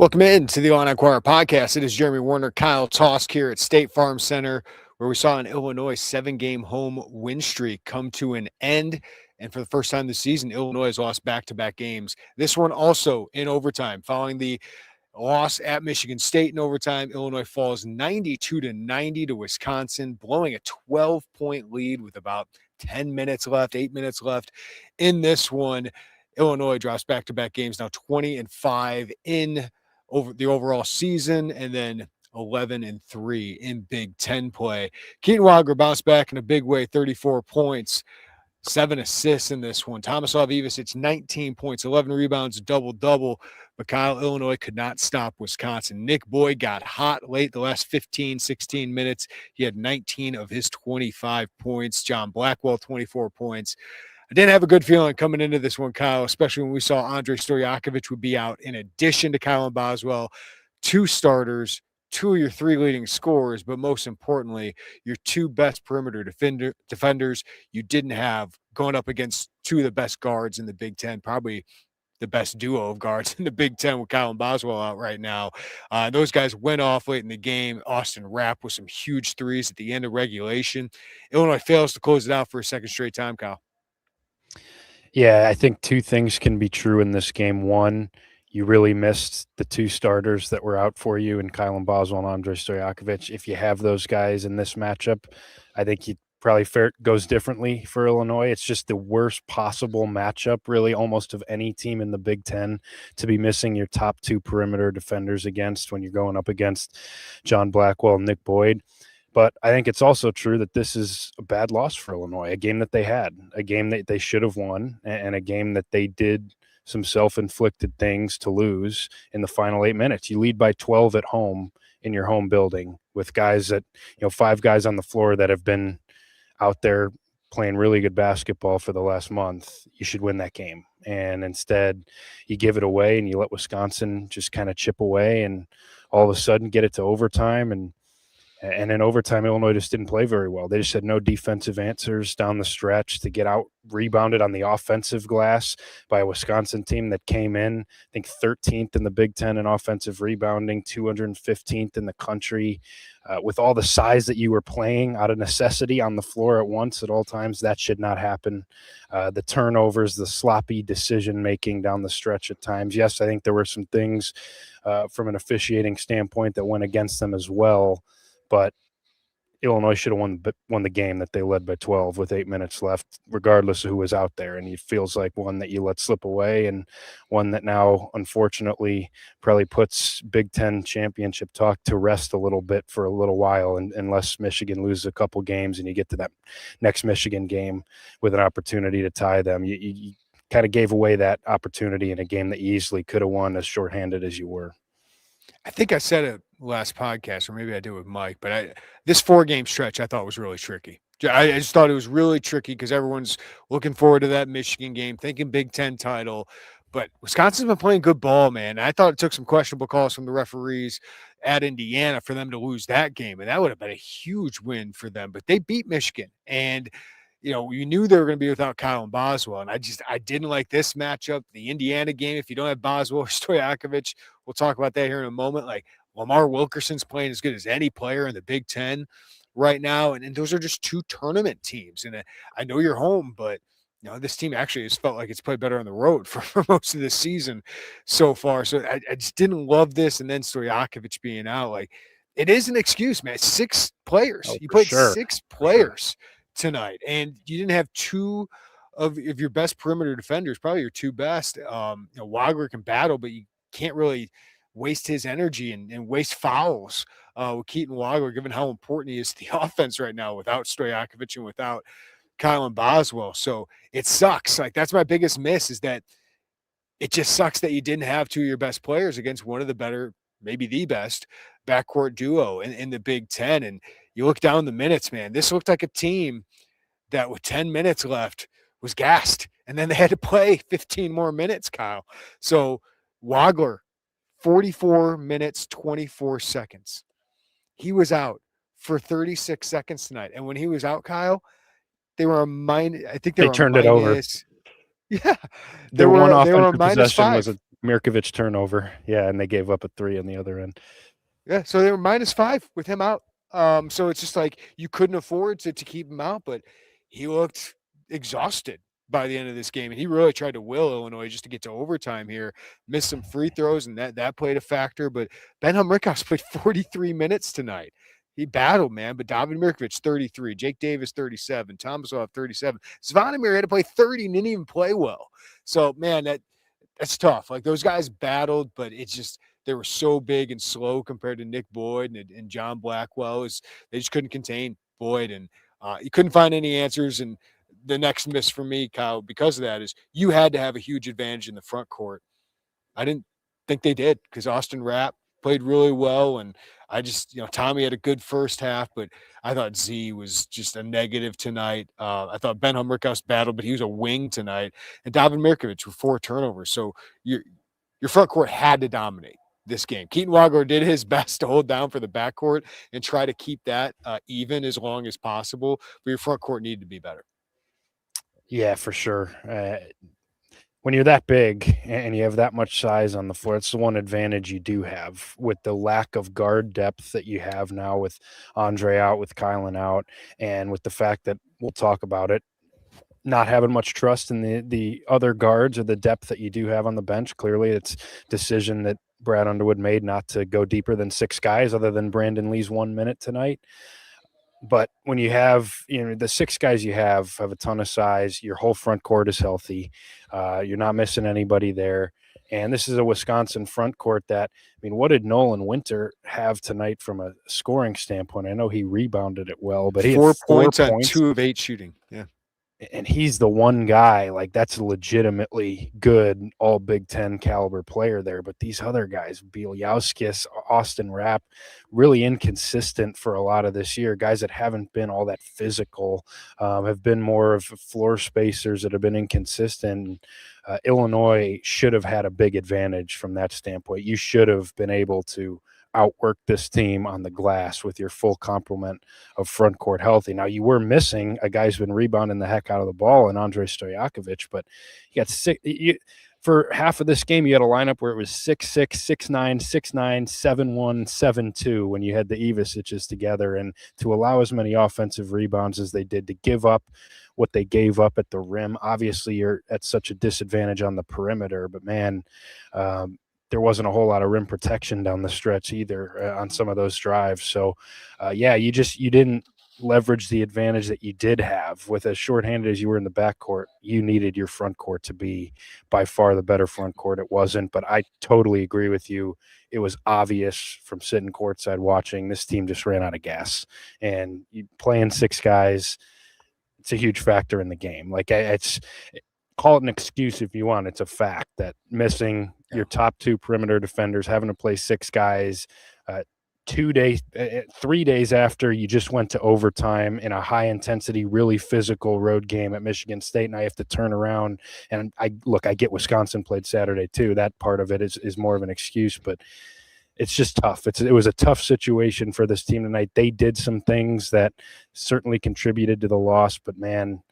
Welcome in to the Inquirer podcast. It is Jeremy Werner, Kyle Tausk here at State Farm Center, where we saw an Illinois 7-game home win streak come to an end. And for the first time this season, Illinois has lost back-to-back games. This one also in overtime. Following the loss at Michigan State in overtime, Illinois falls 92-90 to Wisconsin, blowing a 12-point lead with about 10 minutes left, 8 minutes left in this one. Illinois drops back-to-back games, now 20-5 in over the overall season, and then 11-3 in Big Ten play. Katon Waggler bounced back in a big way, 34 points, 7 assists in this one. Tomislav Ivicic, 19 points, 11 rebounds, double-double. But Kyle, Illinois could not stop Wisconsin. Nick Boyd got hot late the last 15, 16 minutes. He had 19 of his 25 points. John Blackwell, 24 points. I didn't have a good feeling coming into this one, Kyle, especially when we saw Andre Stojakovic would be out in addition to Kyle and Boswell, 2 starters, 2 of your 3 leading scorers, but most importantly, your 2 best perimeter defenders you didn't have going up against 2 of the best guards in the Big Ten, probably the best duo of guards in the Big Ten with Kyle and Boswell out right now. Those guys went off late in the game. Austin Rapp with some huge threes at the end of regulation. Illinois fails to close it out for a second straight time, Kyle. Yeah, I think 2 things can be true in this game. One, you really missed the 2 starters that were out for you in Kyle and Boswell and Andre Stojakovic. If you have those guys in this matchup, I think you probably goes differently for Illinois. It's just the worst possible matchup, really, almost of any team in the Big Ten to be missing your top 2 perimeter defenders against when you're going up against John Blackwell and Nick Boyd. But I think it's also true that this is a bad loss for Illinois, a game that they had, a game that they should have won, and a game that they did some self-inflicted things to lose in the final 8 minutes. You lead by 12 at home in your home building with guys that, 5 guys on the floor that have been out there playing really good basketball for the last month. You should win that game. And instead, you give it away and you let Wisconsin just kind of chip away and all of a sudden get it to overtime. And in overtime, Illinois just didn't play very well. They just had no defensive answers down the stretch to get out rebounded on the offensive glass by a Wisconsin team that came in, I think, 13th in the Big Ten in offensive rebounding, 215th in the country. With all the size that you were playing out of necessity on the floor at once at all times, that should not happen. The turnovers, the sloppy decision-making down the stretch at times. Yes, I think there were some things from an officiating standpoint that went against them as well. But Illinois should have won the game that they led by 12 with 8 minutes left, regardless of who was out there. And it feels like one that you let slip away, and one that now, unfortunately, probably puts Big Ten championship talk to rest a little bit for a little while, unless Michigan loses a couple games and you get to that next Michigan game with an opportunity to tie them. You kind of gave away that opportunity in a game that you easily could have won, as shorthanded as you were. I think I said it last podcast, or maybe I did with Mike, but this 4-game stretch I thought was really tricky. I just thought it was really tricky because everyone's looking forward to that Michigan game, thinking Big Ten title. But Wisconsin's been playing good ball, man. I thought it took some questionable calls from the referees at Indiana for them to lose that game, and that would have been a huge win for them. But they beat Michigan, and you knew they were going to be without Kyle and Boswell, and I didn't like this matchup. The Indiana game, if you don't have Boswell or Stojakovic, we'll talk about that here in a moment. Like, Lamar Wilkerson's playing as good as any player in the Big Ten right now, and those are just 2 tournament teams. And I know you're home, but this team actually has felt like it's played better on the road for most of the season so far. So I just didn't love this, and then Stojakovic being out, like, it is an excuse, man. 6 players. You played 6 players tonight, and you didn't have 2 of your best perimeter defenders, probably your 2 best. Waggler can battle, but you can't really waste his energy and waste fouls with Katon Waggler, given how important he is to the offense right now without Stojakovic and without Kyle and Boswell. So it sucks. Like, that's my biggest miss, is that it just sucks that you didn't have 2 of your best players against one of the better, maybe the best backcourt duo in the Big Ten. And you look down the minutes, man, this looked like a team that with 10 minutes left was gassed. And then they had to play 15 more minutes, Kyle. So Waggler, 44 minutes, 24 seconds. He was out for 36 seconds tonight. And when he was out, Kyle, they were I think they were turned it over. Yeah. Their one offensive possession was a Mirkovic turnover. Yeah, and they gave up a 3 on the other end. Yeah, so they were -5 with him out. So it's just like you couldn't afford to keep him out, but he looked exhausted by the end of this game, and he really tried to will Illinois just to get to overtime here. Missed some free throws, and that played a factor. But Ben Humrickhouse played 43 minutes tonight. He battled, man. But David Mirkovic 33, Jake Davis 37, Thomas Off 37. Zvonimir had to play 30 and didn't even play well. So man, that's tough. Like those guys battled, but it's just they were so big and slow compared to Nick Boyd and John Blackwell. They just couldn't contain Boyd, and you couldn't find any answers. And the next miss for me, Kyle, because of that, is you had to have a huge advantage in the front court. I didn't think they did because Austin Rapp played really well, and I just Tommy had a good first half, but I thought Z was just a negative tonight. I thought Ben Humrickhouse battled, but he was a wing tonight, and David Mirkovic with 4 turnovers. So your front court had to dominate this game. Katon Waggler did his best to hold down for the backcourt and try to keep that even as long as possible, but your front court needed to be better. Yeah, for sure. When you're that big and you have that much size on the floor, it's the one advantage you do have with the lack of guard depth that you have now with Andre out, with Kylan out, and with the fact that we'll talk about it, not having much trust in the other guards or the depth that you do have on the bench. Clearly, it's decision that Brad Underwood made not to go deeper than 6 guys other than Brandon Lee's 1 minute tonight. But when you have, the 6 guys you have a ton of size, your whole front court is healthy. You're not missing anybody there. And this is a Wisconsin front court that, what did Nolan Winter have tonight from a scoring standpoint? I know he rebounded it well, but he 4 had 4 points on points. 2 of 8 shooting. Yeah. And he's the one guy, like that's a legitimately good all Big Ten caliber player there. But these other guys, Bieljauskas, Austin Rapp, really inconsistent for a lot of this year. Guys that haven't been all that physical, have been more of floor spacers that have been inconsistent. Illinois should have had a big advantage from that standpoint. You should have been able to outwork this team on the glass with your full complement of front court healthy. Now, you were missing a guy who's been rebounding the heck out of the ball in Andre Stojakovic, but you got 6 for half of this game. You had a lineup where it was 6'6", 6'9", 6'9", 7'1", 7'2" when you had the Ivasiches together, and to allow as many offensive rebounds as they did, to give up what they gave up at the rim. Obviously, you're at such a disadvantage on the perimeter, but man, there wasn't a whole lot of rim protection down the stretch either on some of those drives. So, you didn't leverage the advantage that you did have. With as shorthanded as you were in the backcourt, you needed your front court to be by far the better front court. It wasn't, but I totally agree with you. It was obvious from sitting courtside watching, this team just ran out of gas. And you playing 6 guys, it's a huge factor in the game. Like it's call it an excuse if you want. It's a fact that missing your top 2 perimeter defenders, having to play 6 guys, 3 days after you just went to overtime in a high intensity, really physical road game at Michigan State. And I have to turn around and I get Wisconsin played Saturday too. That part of it is more of an excuse, but it's just tough. It was a tough situation for this team tonight. They did some things that certainly contributed to the loss, but man,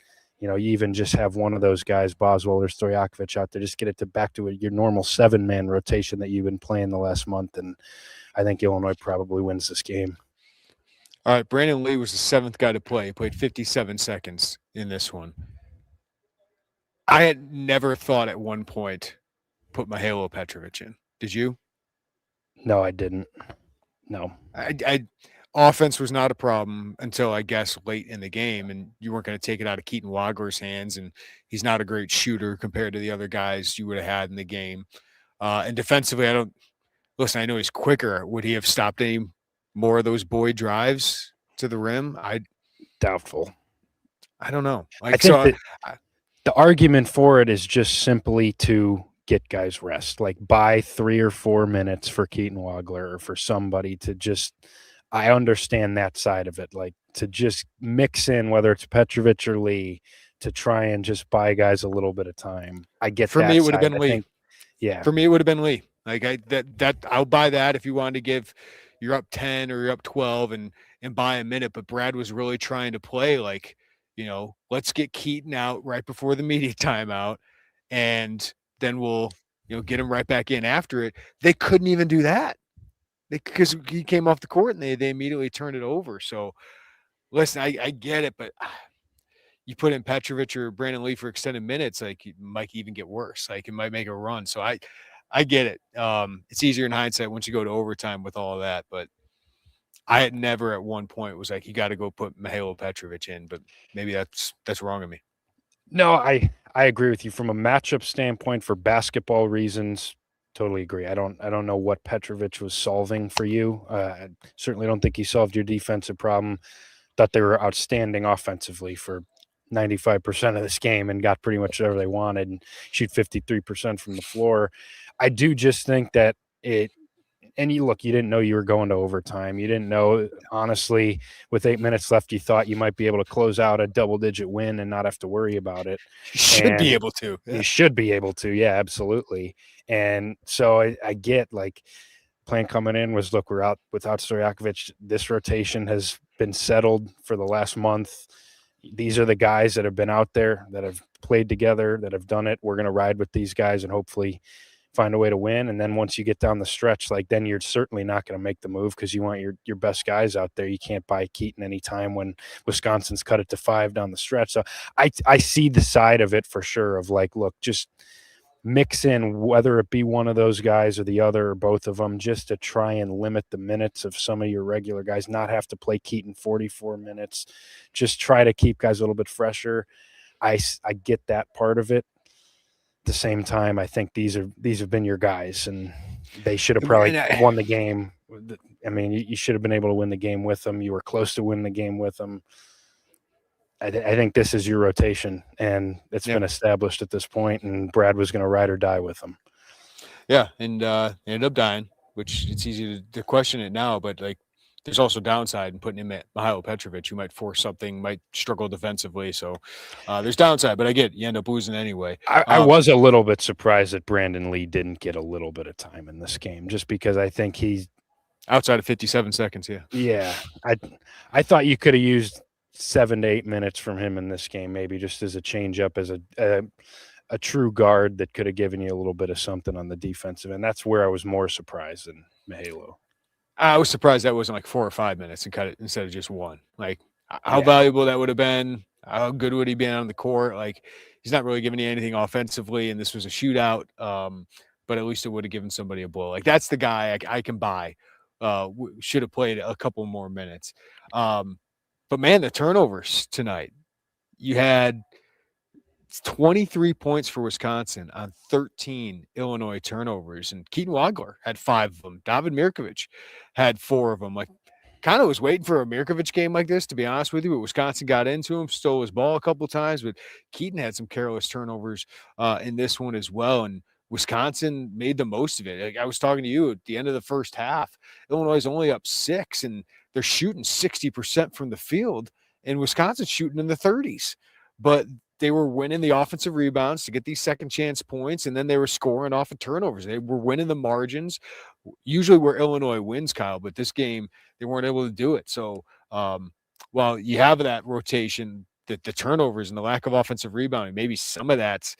you even just have one of those guys, Boswell or Stojakovic, out there. Just get it back to your normal 7-man rotation that you've been playing the last month, and I think Illinois probably wins this game. All right, Brandon Lee was the 7th guy to play. He played 57 seconds in this one. I had never thought at one point put Mihajlo Petrovic in. Did you? No, I didn't. No. I offense was not a problem until I guess late in the game, and you weren't going to take it out of Katon Waggler's hands, and he's not a great shooter compared to the other guys you would have had in the game. And defensively, I know he's quicker. Would he have stopped any more of those Boyd drives to the rim? Doubtful. I don't know. I think the argument for it is just simply to get guys rest, like buy 3 or 4 minutes for Katon Waggler or for somebody to just – I understand that side of it, like to just mix in, whether it's Petrovic or Lee, to try and just buy guys a little bit of time. I get for that me, it would have side. been Lee. For me, it would have been Lee. Like that I'll buy that if you wanted to give you're up 10 or you're up 12 and buy a minute. But Brad was really trying to play like, let's get Keaton out right before the media timeout, and then we'll get him right back in after it. They couldn't even do that because he came off the court and they immediately turned it over. So listen, I get it, but you put in Petrovic or Brandon Lee for extended minutes, like it might even get worse. Like it might make a run. So I get it. It's easier in hindsight once you go to overtime with all of that, but I had never at one point was like, you got to go put Mihailo Petrovic in, but maybe that's wrong of me. No, I agree with you from a matchup standpoint for basketball reasons. Totally agree. I don't know what Petrovic was solving for you. I certainly don't think he solved your defensive problem. Thought they were outstanding offensively for 95% of this game and got pretty much whatever they wanted and shoot 53% from the floor. I do just think that and you didn't know you were going to overtime. You didn't know, honestly, with 8 minutes left, you thought you might be able to close out a double-digit win and not have to worry about it. You should be able to. Yeah. You should be able to. Yeah, absolutely. And so I get, like, plan coming in was, look, we're out without Stojakovic. This rotation has been settled for the last month. These are the guys that have been out there, that have played together, that have done it. We're going to ride with these guys and hopefully find a way to win. And then once you get down the stretch, like, then you're certainly not going to make the move because you want your best guys out there. You can't buy Keaton anytime when Wisconsin's cut it to 5 down the stretch. So I see the side of it for sure of, like, look, just mix in whether it be one of those guys or the other or both of them, just to try and limit the minutes of some of your regular guys, not have to play Keaton 44 minutes, just try to keep guys a little bit fresher. I get that part of it. At the same time, I think these have been your guys, and they should have probably won the game. I mean, you should have been able to win the game with them. You were close to winning the game with them. I think this is your rotation, and it's been established at this point, and Brad was going to ride or die with them. Yeah, and ended up dying, which it's easy to question it now, but, like, there's also downside in putting him at Mihailo Petrovic, who might force something, might struggle defensively. So there's downside, but I get it. You end up losing anyway. I was a little bit surprised that Brandon Lee didn't get a little bit of time in this game, just because I think he's outside of 57 seconds. Yeah. I thought you could have used 7 to 8 minutes from him in this game, maybe just as a change up, as a true guard that could have given you a little bit of something on the defensive. And that's where I was more surprised than Mihailo. I was surprised that wasn't like 4 or 5 minutes and cut it instead of just 1. Like, how valuable that would have been. How good would he be on the court? Like, he's not really giving you anything offensively, and this was a shootout. But at least it would have given somebody a blow. Like, that's the guy I can buy. Should have played a couple more minutes. But man, the turnovers tonight. You had 23 points for Wisconsin on 13 Illinois turnovers, and Katon Waggler had 5 of them. David Mirkovic had 4 of them. Like, kind of was waiting for a Mirkovic game like this, to be honest with you, but Wisconsin got into him, stole his ball a couple of times, but Keaton had some careless turnovers in this one as well, and Wisconsin made the most of it. Like, I was talking to you at the end of the first half. Illinois is only up 6, and they're shooting 60% from the field, and Wisconsin's shooting in the 30s. But they were winning the offensive rebounds to get these second chance points, and then they were scoring off of turnovers. They were winning the margins, usually where Illinois wins, Kyle, but this game they weren't able to do it. So while you have that rotation, the turnovers and the lack of offensive rebounding, maybe some of that's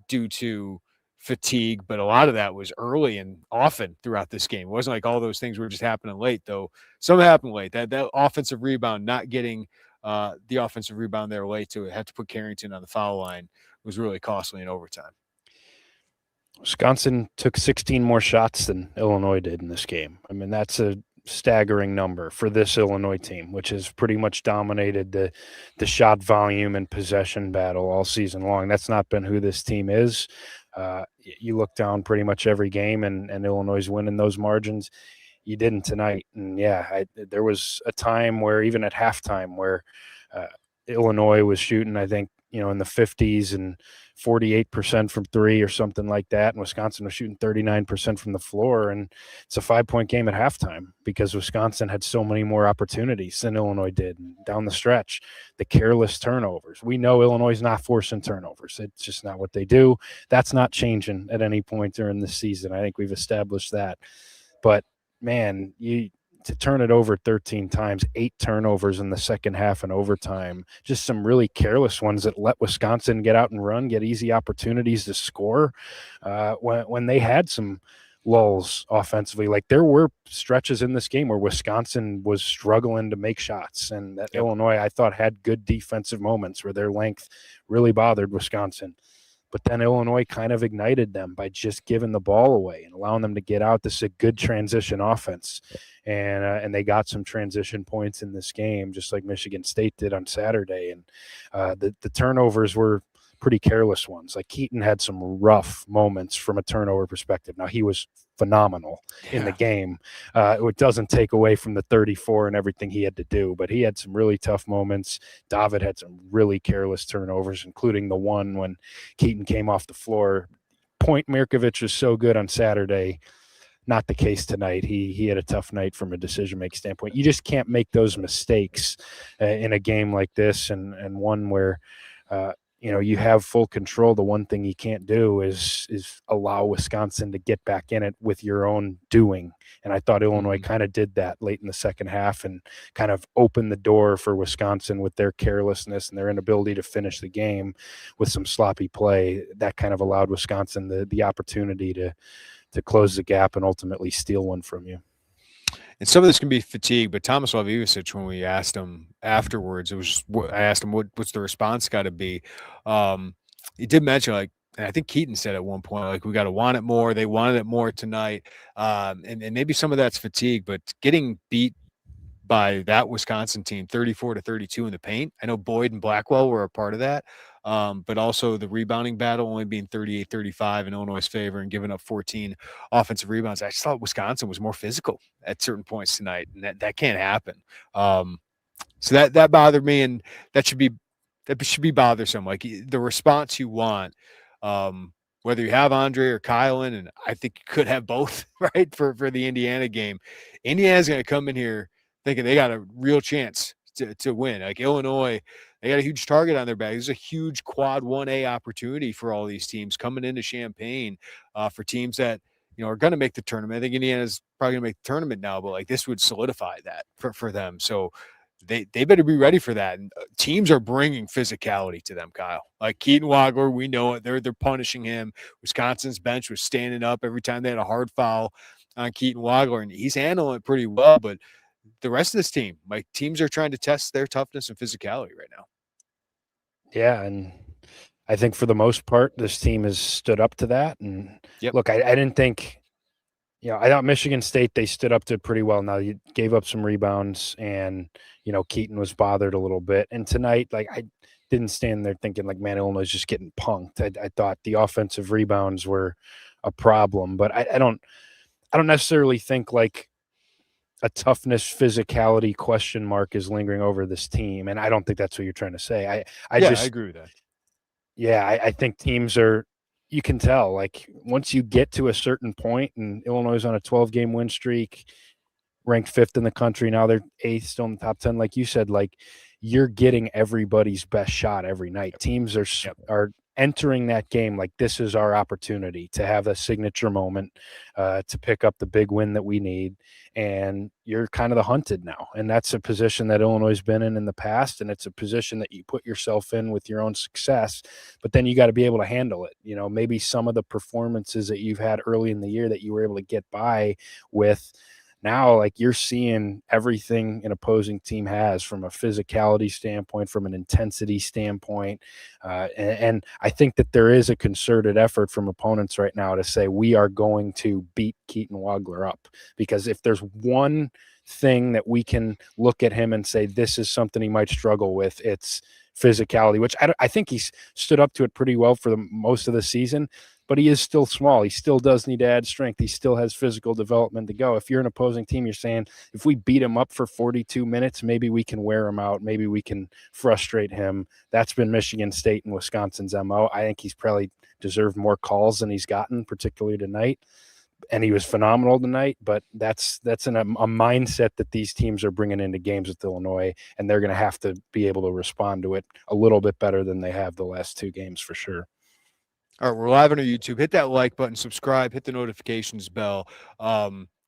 due to fatigue, but a lot of that was early and often throughout this game. It wasn't like all those things were just happening late, though. Some happened late. That offensive rebound, not getting the offensive rebound there late to it, had to put Carrington on the foul line, was really costly in overtime. Wisconsin took 16 more shots than Illinois did in this game. I mean, that's a staggering number for this Illinois team, which has pretty much dominated the shot volume and possession battle all season long. That's not been who this team is. You look down pretty much every game, and Illinois is winning those margins. You didn't tonight. And there was a time where, even at halftime, where Illinois was shooting, I think, in the 50s and 48% from 3 or something like that. And Wisconsin was shooting 39% from the floor. And it's a 5-point game at halftime because Wisconsin had so many more opportunities than Illinois did. And down the stretch, the careless turnovers. We know Illinois is not forcing turnovers. It's just not what they do. That's not changing at any point during this season. I think we've established that. But man, to turn it over 13 times, 8 turnovers in the second half and overtime, just some really careless ones that let Wisconsin get out and run, get easy opportunities to score when they had some lulls offensively. Like there were stretches in this game where Wisconsin was struggling to make shots, and that Illinois, I thought, had good defensive moments where their length really bothered Wisconsin. But then Illinois kind of ignited them by just giving the ball away and allowing them to get out. This is a good transition offense, and they got some transition points in this game, just like Michigan State did on Saturday. And the turnovers were pretty careless ones. Like Keaton had some rough moments from a turnover perspective. Now he was phenomenal in the game. It doesn't take away from the 34 and everything he had to do, but he had some really tough moments. David had some really careless turnovers, including the one when Keaton came off the floor. Point Mirkovic was so good on Saturday. Not the case tonight. He had a tough night from a decision-making standpoint. You just can't make those mistakes in a game like this, and one where you have full control. The one thing you can't do is allow Wisconsin to get back in it with your own doing. And I thought Illinois kind of did that late in the second half and kind of opened the door for Wisconsin with their carelessness and their inability to finish the game with some sloppy play. That kind of allowed Wisconsin the opportunity to close the gap and ultimately steal one from you. And some of this can be fatigue, but Thomas Lavivicic, when we asked him afterwards, I asked him what's the response got to be. He did mention, like, and I think Keaton said at one point, like, we got to want it more. They wanted it more tonight, and maybe some of that's fatigue, but getting beat by that Wisconsin team 34-32 in the paint. I know Boyd and Blackwell were a part of that. But also the rebounding battle only being 38-35 in Illinois' favor and giving up 14 offensive rebounds. I just thought Wisconsin was more physical at certain points tonight, and that can't happen. So that bothered me, and that should be bothersome. Like the response you want, whether you have Andre or Kylan, and I think you could have both, right, for the Indiana game. Indiana's going to come in here thinking they got a real chance to win. Like Illinois, they got a huge target on their back. There's a huge quad 1A opportunity for all these teams coming into Champaign for teams that are going to make the tournament. I think Indiana's probably going to make the tournament now, but like this would solidify that for them. So they better be ready for that. And teams are bringing physicality to them, Kyle. Like Katon Waggler, we know it. They're punishing him. Wisconsin's bench was standing up every time they had a hard foul on Katon Waggler, and he's handling it pretty well. But the rest of this team, like teams are trying to test their toughness and physicality right now. Yeah, and I think for the most part, this team has stood up to that. And look, I didn't think, I thought Michigan State, they stood up to it pretty well. Now you gave up some rebounds, and Keaton was bothered a little bit. And tonight, like I didn't stand there thinking like, man, Illinois is just getting punked. I thought the offensive rebounds were a problem, but I don't necessarily think like a toughness, physicality question mark is lingering over this team. And I don't think that's what you're trying to say. I agree with that. Yeah, I think teams are, you can tell, like once you get to a certain point, and Illinois is on a 12-game win streak, ranked 5th in the country. Now they're 8th, still in the top 10. Like you said, like you're getting everybody's best shot every night. Teams are entering that game like this is our opportunity to have a signature moment, to pick up the big win that we need. And you're kind of the hunted now. And that's a position that Illinois has been in the past. And it's a position that you put yourself in with your own success, but then you got to be able to handle it. Maybe some of the performances that you've had early in the year that you were able to get by with, now, like you're seeing everything an opposing team has from a physicality standpoint, from an intensity standpoint. And I think that there is a concerted effort from opponents right now to say, we are going to beat Katon Waggler up. Because if there's one thing that we can look at him and say, this is something he might struggle with, it's physicality, which I think he's stood up to it pretty well for most of the season. But he is still small. He still does need to add strength. He still has physical development to go. If you're an opposing team, you're saying, if we beat him up for 42 minutes, maybe we can wear him out. Maybe we can frustrate him. That's been Michigan State and Wisconsin's MO. I think he's probably deserved more calls than he's gotten, particularly tonight. And he was phenomenal tonight, but that's a mindset that these teams are bringing into games with Illinois, and they're going to have to be able to respond to it a little bit better than they have the last 2 games for sure. All right, we're live on our YouTube. Hit that like button, subscribe, hit the notifications bell.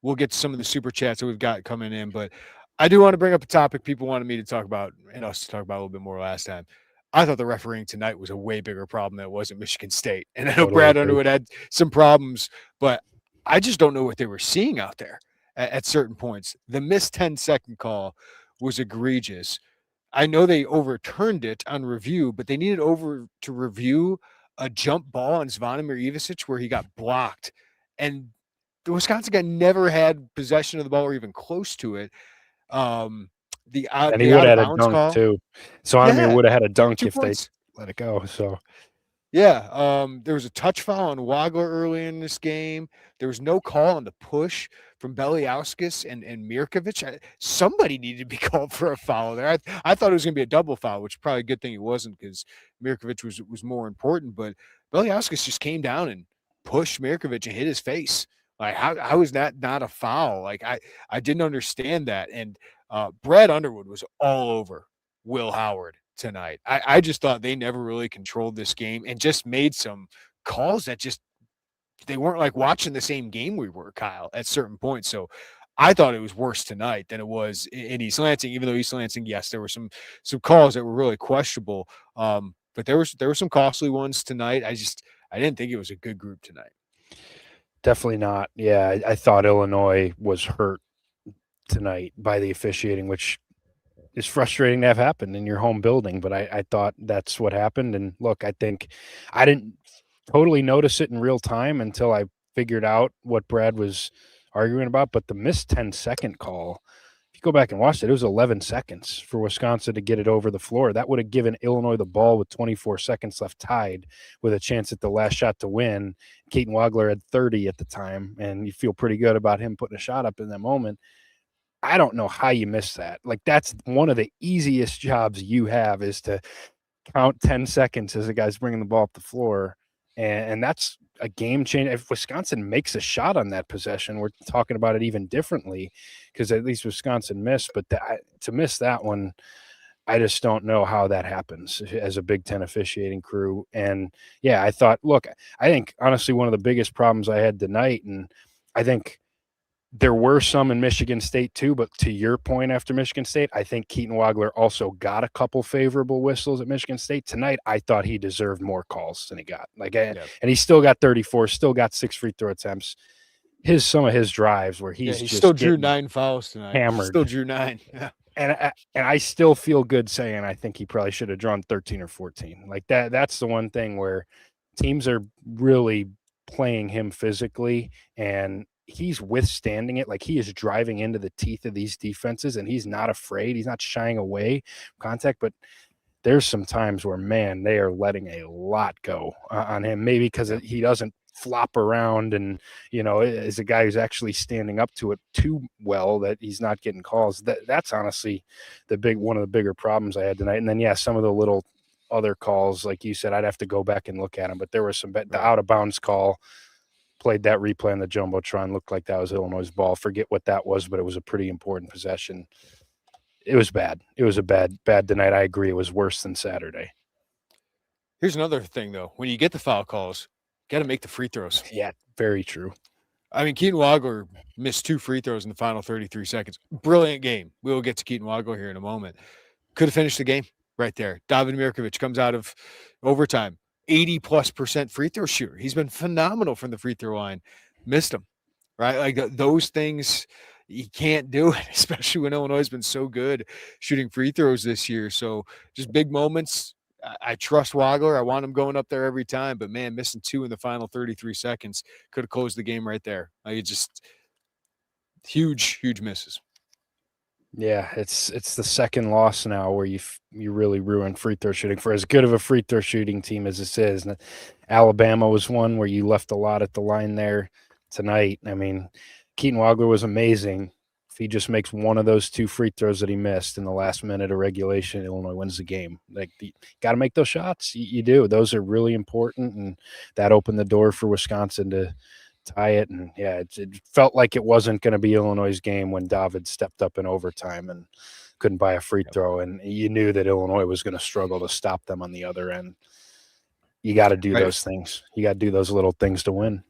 we'll get to some of the super chats that we've got coming in, but I do want to bring up a topic people wanted me to talk about and us to talk about a little bit more last time. I thought the refereeing tonight was a way bigger problem than it was at Michigan State. And I know Totally Brad agree. Underwood had some problems, but I just don't know what they were seeing out there at certain points. The missed 10-second call was egregious. I know they overturned it on review, but they needed over to review a jump ball on Zvonimir Ivisic where he got blocked. And the Wisconsin guy never had possession of the ball or even close to it. And he The would out of have had a bounds dunk call, too. Sonimir yeah, would have had a dunk 2 if they points. let it go. So Yeah, there was a touch foul on Waggler early in this game. There was no call on the push from Beliauskas and Mirkovic. Somebody needed to be called for a foul there. I thought it was going to be a double foul, which is probably a good thing it wasn't because Mirkovic was more important. But Beliauskas just came down and pushed Mirkovic and hit his face. Like how is that not a foul? Like I didn't understand that. And Brad Underwood was all over Will Howard tonight. I just thought they never really controlled this game and just made some calls that just they weren't like watching the same game we were, Kyle, at certain points. So I thought it was worse tonight than it was in East Lansing, even though East Lansing, yes, there were some calls that were really questionable. But there were some costly ones tonight. I didn't think it was a good group tonight. definitely not. Yeah, I thought Illinois was hurt tonight by the officiating, which is frustrating to have happen in your home building. But I thought that's what happened. And look, I think I didn't totally notice it in real time until I figured out what Brad was arguing about. But the missed 10-second call, if you go back and watch it, it was 11 seconds for Wisconsin to get it over the floor. That would have given Illinois the ball with 24 seconds left tied with a chance at the last shot to win. Katon Waggler had 30 at the time, and you feel pretty good about him putting a shot up in that moment. I don't know how you miss that. Like, that's one of the easiest jobs you have is to count 10 seconds as the guy's bringing the ball up the floor. And that's a game changer. If Wisconsin makes a shot on that possession, we're talking about it even differently because at least Wisconsin missed. But to miss that one, I just don't know how that happens as a Big Ten officiating crew. And yeah, I thought, look, I think honestly, one of the biggest problems I had tonight, and I think there were some in Michigan State too, but to your point after Michigan State, I think Katon Waggler also got a couple favorable whistles at Michigan State. Tonight, I thought he deserved more calls than he got. And he still got 34, still got 6 free throw attempts. Some of his drives where he just still drew 9 fouls tonight. Hammered. Still drew 9. Yeah. And I still feel good saying I think he probably should have drawn 13 or 14. Like that's the one thing where teams are really playing him physically, and he's withstanding it. Like, he is driving into the teeth of these defenses, and he's not afraid. He's not shying away from contact. But there's some times where, man, they are letting a lot go on him. Maybe because he doesn't flop around and, is a guy who's actually standing up to it too well that he's not getting calls. That's honestly one of the bigger problems I had tonight. And then, yeah, some of the little other calls, like you said, I'd have to go back and look at them. But there was the out of bounds call. Played that replay on the Jumbotron, looked like that was Illinois' ball. Forget what that was, but it was a pretty important possession. It was bad. It was a bad tonight. I agree. It was worse than Saturday. Here's another thing, though. When you get the foul calls, got to make the free throws. Yeah, very true. I mean, Katon Waggler missed 2 free throws in the final 33 seconds. Brilliant game. We will get to Katon Waggler here in a moment. Could have finished the game right there. David Mirkovic comes out of overtime, 80+% free throw shooter. He's been phenomenal from the free throw line. Missed him, right? Like those things, you can't do it, especially when Illinois has been so good shooting free throws this year. So just big moments. I trust Waggler. I want him going up there every time, but man, missing 2 in the final 33 seconds could have closed the game right there. Like, it just huge misses. Yeah, it's the second loss now where you really ruined free throw shooting for as good of a free throw shooting team as this is. And Alabama was one where you left a lot at the line there tonight. I mean, Katon Waggler was amazing. If he just makes one of those 2 free throws that he missed in the last minute of regulation, Illinois wins the game. Like, you got to make those shots. You do. Those are really important, and that opened the door for Wisconsin to tie it. And yeah, it felt like it wasn't going to be Illinois' game when David stepped up in overtime and couldn't buy a free throw. And you knew that Illinois was going to struggle to stop them on the other end. You got to do those things. You got to do those little things to win.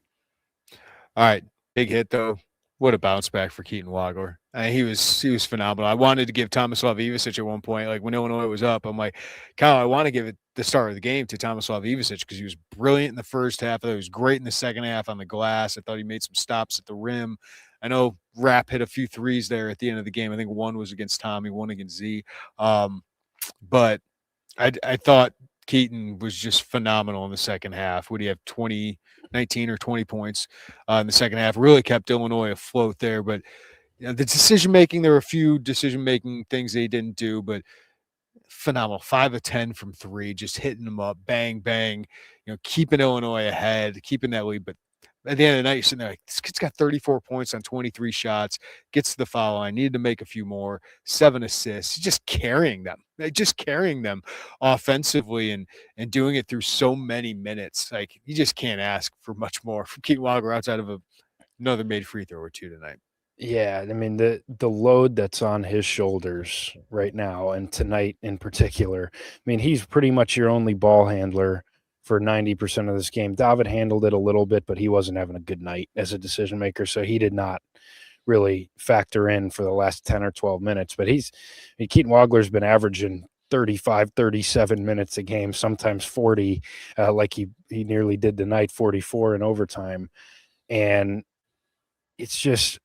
All right. Big hit, though. What a bounce back for Katon Waggler. He was phenomenal. I wanted to give Tomislav Ivic at one point, like when Illinois was up. I'm like, Kyle, I want to give it the start of the game to Tomislav Ivic because he was brilliant in the first half. I thought he was great in the second half on the glass. I thought he made some stops at the rim. I know Rapp hit a few threes there at the end of the game. I think one was against Tommy, one against Z. But I thought Keaton was just phenomenal in the second half. Would he have 19 or 20 points in the second half? Really kept Illinois afloat there. But the decision making, there were a few decision making things they didn't do, but phenomenal. 5 of 10 from three, just hitting them up, bang, bang, keeping Illinois ahead, keeping that lead. But at the end of the night, you're sitting there like, this kid's got 34 points on 23 shots, gets to the foul line, needed to make a few more, 7 assists, just carrying them offensively and doing it through so many minutes. Like, you just can't ask for much more from Katon Waggler outside of another made free throw or two tonight. Yeah, I mean the load that's on his shoulders right now and tonight in particular. I mean, he's pretty much your only ball handler for 90% of this game. David handled it a little bit, but he wasn't having a good night as a decision maker, so he did not really factor in for the last 10 or 12 minutes. But Katon Waggler's been averaging 35, 37 minutes a game, sometimes 40, like he nearly did tonight, 44 in overtime. And it's just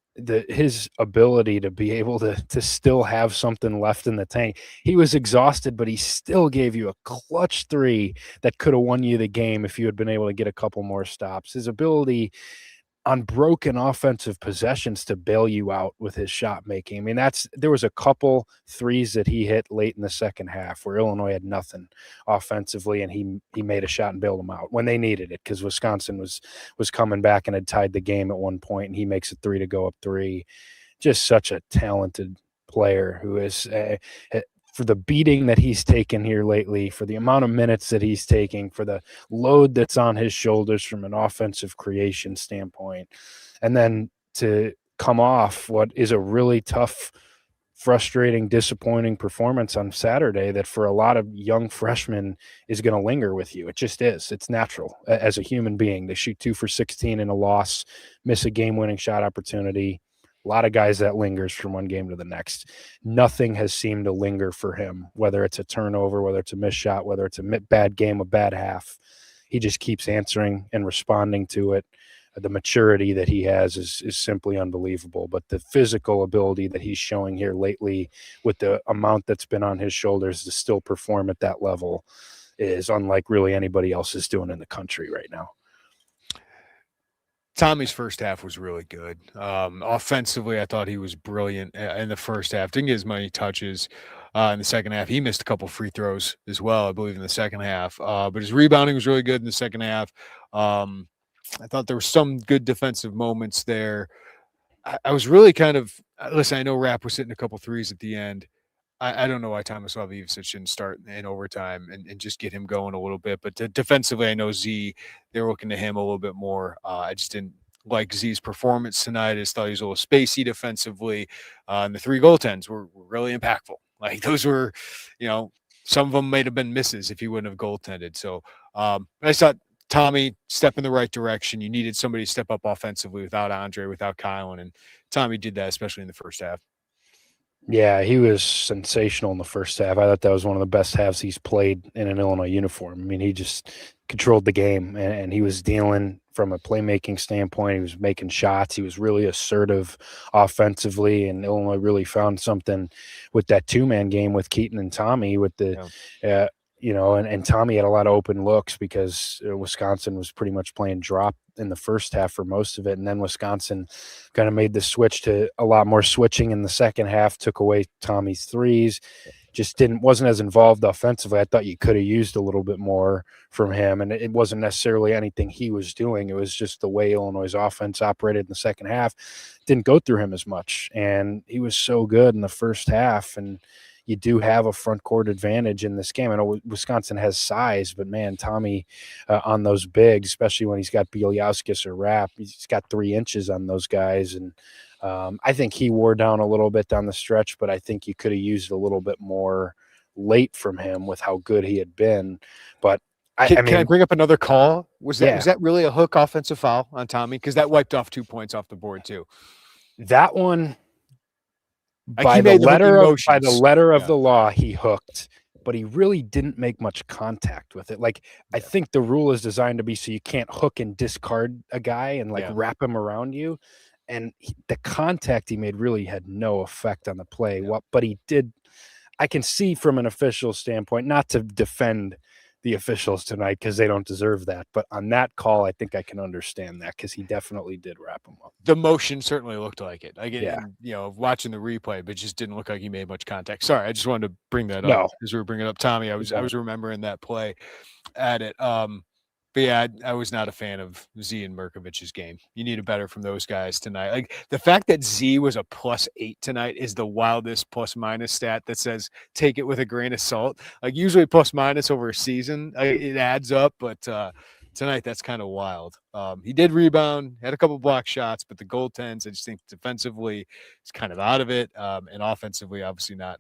his ability to be able to still have something left in the tank. He was exhausted, but he still gave you a clutch three that could have won you the game if you had been able to get a couple more stops. His ability on broken offensive possessions to bail you out with his shot making. I mean, there was a couple threes that he hit late in the second half where Illinois had nothing offensively, and he made a shot and bailed them out when they needed it because Wisconsin was coming back and had tied the game at one point, and he makes a three to go up three. Just such a talented player who is for the beating that he's taken here lately, for the amount of minutes that he's taking, for the load that's on his shoulders from an offensive creation standpoint, and then to come off what is a really tough, frustrating, disappointing performance on Saturday that for a lot of young freshmen is going to linger with you. It just is. It's natural as a human being. They shoot 2 for 16 in a loss, miss a game-winning shot opportunity. A lot of guys that lingers from one game to the next. Nothing has seemed to linger for him, whether it's a turnover, whether it's a missed shot, whether it's a bad game, a bad half. He just keeps answering and responding to it. The maturity that he has is simply unbelievable. But the physical ability that he's showing here lately with the amount that's been on his shoulders to still perform at that level is unlike really anybody else is doing in the country right now. Tommy's first half was really good. Offensively, I thought he was brilliant in the first half. Didn't get as many touches in the second half. He missed a couple free throws as well, I believe, in the second half. But his rebounding was really good in the second half. I thought there were some good defensive moments there. I was really kind of listen. I know Rapp was hitting a couple threes at the end. I don't know why Tomislav Ivic shouldn't start in overtime and just get him going a little bit. But defensively, I know Z, they're looking to him a little bit more. I just didn't like Z's performance tonight. I just thought he was a little spacey defensively. And the 3 goaltends were really impactful. Like those were, some of them might have been misses if he wouldn't have goaltended. So I just thought Tommy step in the right direction. You needed somebody to step up offensively without Andre, without Kylan. And Tommy did that, especially in the first half. Yeah, he was sensational in the first half. I thought that was one of the best halves he's played in an Illinois uniform. I mean, he just controlled the game, and he was dealing from a playmaking standpoint. He was making shots. He was really assertive offensively, and Illinois really found something with that two-man game with Keaton and Tommy with the and Tommy had a lot of open looks because Wisconsin was pretty much playing drop in the first half for most of it. And then Wisconsin kind of made the switch to a lot more switching in the second half, took away Tommy's threes, just wasn't as involved offensively. I thought you could have used a little bit more from him. And it wasn't necessarily anything he was doing. It was just the way Illinois' offense operated in the second half. Didn't go through him as much. And he was so good in the first half. And you do have a front court advantage in this game. I know Wisconsin has size, but man, Tommy on those bigs, especially when he's got Bieliauskas or Rapp, he's got 3 inches on those guys. And I think he wore down a little bit down the stretch, but I think you could have used a little bit more late from him with how good he had been. But Can I bring up another call? Was that really a hook offensive foul on Tommy? Because that wiped off 2 points off the board too. That one, Like he made the hooking motions. letter of Yeah, the law, he hooked, but he really didn't make much contact with it. Like, I yeah, think the rule is designed to be so you can't hook and discard a guy and like yeah. wrap him around you. And the contact he made really had no effect on the play. Yeah. But he did. I can see from an official standpoint, not to defend the officials tonight because they don't deserve that, but on that call, I think I can understand that because he definitely did wrap him up. The motion certainly looked like it. Like, Yeah. and watching the replay, but just didn't look like he made much contact. Sorry, I just wanted to bring that up No. as we were bringing up Tommy. I was remembering that play at it. But yeah, I was not a fan of Z and Mirkovic's game. You need a better from those guys tonight. Like the fact that Z was a +8 tonight is the wildest plus minus stat that says take it with a grain of salt. Like usually plus minus over a season, it adds up, but tonight that's kind of wild. He did rebound, had a couple block shots, but the goaltends, I just think defensively is kind of out of it, and offensively, obviously not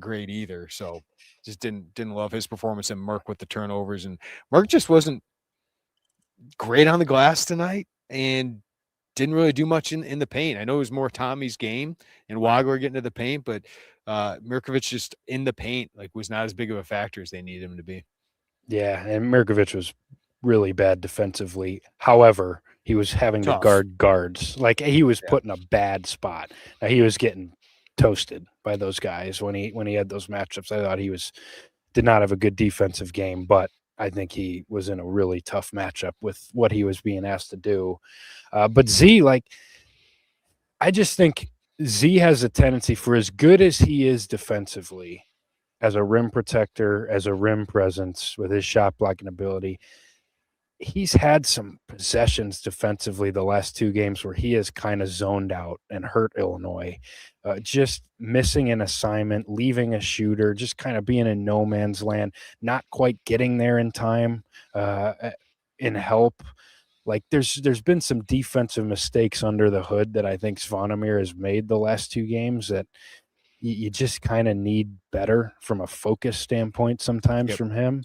great either. So just didn't love his performance, and Merck with the turnovers, and Merck just wasn't great on the glass tonight and didn't really do much in the paint. I know it was more Tommy's game and Waggler getting to the paint, but Mirkovic just in the paint was not as big of a factor as they needed him to be. Yeah, and Mirkovic was really bad defensively. However, he was having to Tough. guard guards. Like he was Yeah. put in a bad spot. Now, he was getting toasted by those guys when he had those matchups. I thought he did not have a good defensive game, but I think he was in a really tough matchup with what he was being asked to do. But Z, I just think Z has a tendency, for as good as he is defensively, as a rim protector, as a rim presence with his shot blocking ability, he's had some possessions defensively the last two games where he has kind of zoned out and hurt Illinois. Just missing an assignment, leaving a shooter, just kind of being in no man's land, not quite getting there in time, in help. Like there's been some defensive mistakes under the hood that I think Svanemir has made the last two games that you just kind of need better from a focus standpoint sometimes Yep. from him.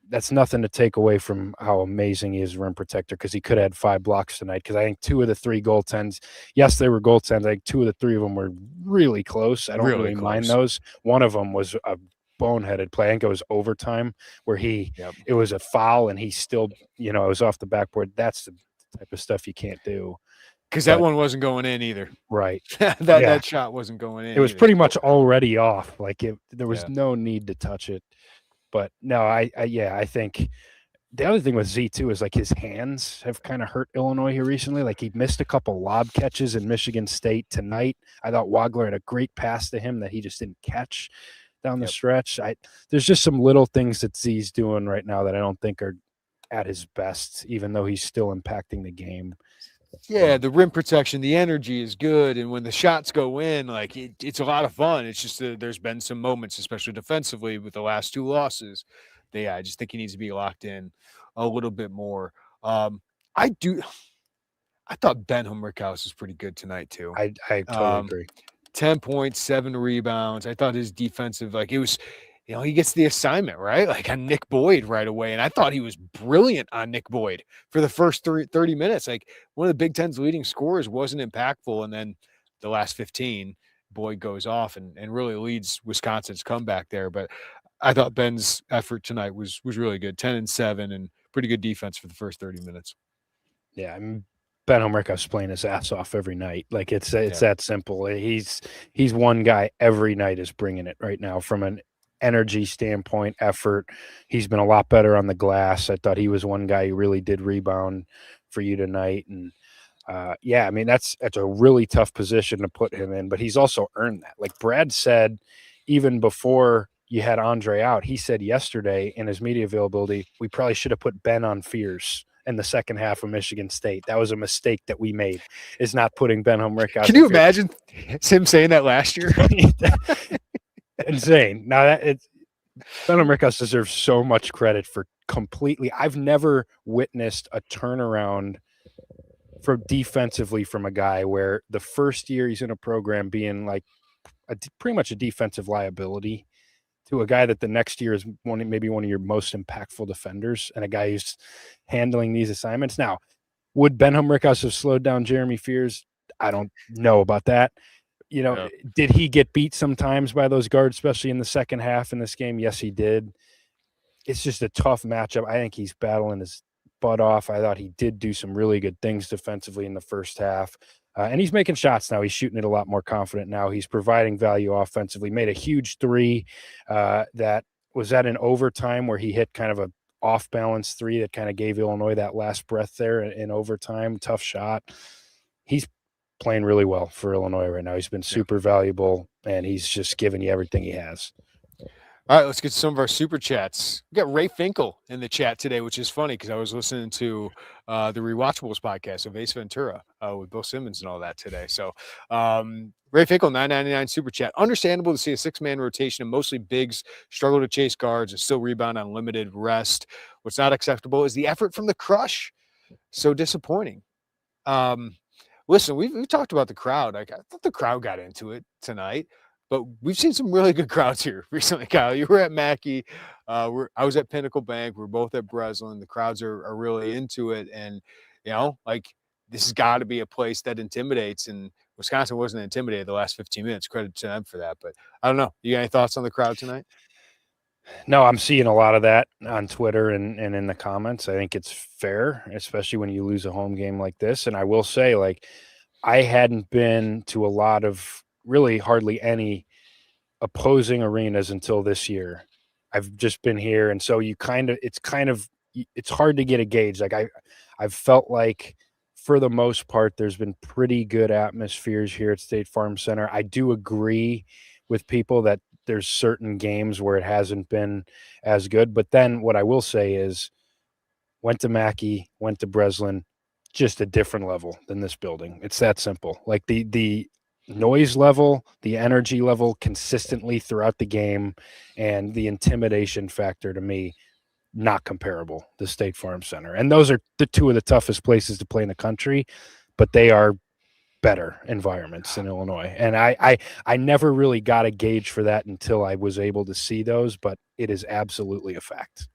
That's nothing to take away from how amazing he is rim protector, because he could have had 5 blocks tonight. Because I think 2 of the 3 goaltends, yes, they were goaltends. I think 2 of the 3 of them were really close. I don't really mind those. One of them was a boneheaded play. I think it was overtime where it was a foul and he still, it was off the backboard. That's the type of stuff you can't do. Because that one wasn't going in either. Right. That shot wasn't going in. It was pretty much already off. There was no need to touch it. But no, I think the other thing with Z too is his hands have kind of hurt Illinois here recently. He missed a couple lob catches in Michigan State tonight. I thought Waggler had a great pass to him that he just didn't catch down the stretch. There's just some little things that Z's doing right now that I don't think are at his best, even though he's still impacting the game. Yeah, the rim protection, the energy is good, and when the shots go in, it's a lot of fun. It's just there's been some moments, especially defensively, with the last 2 losses. I just think he needs to be locked in a little bit more. I thought Ben Humrickhouse was pretty good tonight too. I totally agree. 10 points, 7 rebounds. I thought his defensive, it was, he gets the assignment, right? On Nick Boyd right away. And I thought he was brilliant on Nick Boyd for the first 30 minutes. One of the Big Ten's leading scorers wasn't impactful. And then the last 15, Boyd goes off and really leads Wisconsin's comeback there. But I thought Ben's effort tonight was really good. 10 and 7 and pretty good defense for the first 30 minutes. Yeah, Ben Humrickhouse playing his ass off every night. It's that simple. He's one guy every night is bringing it right now from an energy standpoint, effort. He's been a lot better on the glass. I thought he was one guy who really did rebound for you tonight. And that's a really tough position to put him in, but he's also earned that. Like Brad said, even before you had Andre out, he said yesterday in his media availability, we probably should have put Ben on Fears in the second half of Michigan State. That was a mistake that we made, is not putting Ben Humrickhouse. Can you imagine him saying that last year? Insane. Now Ben Humrickhouse deserves so much credit for completely. I've never witnessed a turnaround defensively from a guy where the first year he's in a program being pretty much a defensive liability to a guy that the next year is maybe one of your most impactful defenders, and a guy who's handling these assignments. Now, Would Benham Rickhouse have slowed down Jeremy Fears? I don't know about that. Yeah. Did he get beat sometimes by those guards, especially in the second half in this game? Yes, he did. It's just a tough matchup. I think he's battling his butt off. I thought he did do some really good things defensively in the first half. And he's making shots now. He's shooting it a lot more confident now. He's providing value offensively. Made a huge three that was at an overtime where he hit kind of a off balance three that kind of gave Illinois that last breath there in overtime. Tough shot. He's playing really well for Illinois right now. He's been super valuable, and he's just giving you everything he has. All right, let's get to some of our super chats. We got Ray Finkel in the chat today, which is funny because I was listening to the Rewatchables podcast of Ace Ventura with Bill Simmons and all that today. So Ray Finkel, $9.99 super chat. Understandable to see a six-man rotation and mostly bigs struggle to chase guards and still rebound on limited rest. What's not acceptable is the effort from the Crush. So disappointing. Listen, we've talked about the crowd. I thought the crowd got into it tonight. But we've seen some really good crowds here recently, Kyle. You were at Mackey. I was at Pinnacle Bank. We're both at Breslin. The crowds are really into it. And, this has got to be a place that intimidates. And Wisconsin wasn't intimidated the last 15 minutes. Credit to them for that. But I don't know. You got any thoughts on the crowd tonight? No, I'm seeing a lot of that on Twitter and in the comments. I think it's fair, especially when you lose a home game like this. And I will say, I hadn't been to a lot of really hardly any opposing arenas until this year. I've just been here. And so it's hard to get a gauge. I've felt like for the most part, there's been pretty good atmospheres here at State Farm Center. I do agree with people that there's certain games where it hasn't been as good. But then what I will say is went to Mackey, went to Breslin, just a different level than this building. It's that simple. Like the noise level, the energy level consistently throughout the game, and the intimidation factor to me, not comparable to State Farm Center. And those are the two of the toughest places to play in the country, but they are better environments in Illinois. And I never really got a gauge for that until I was able to see those, but it is absolutely a fact.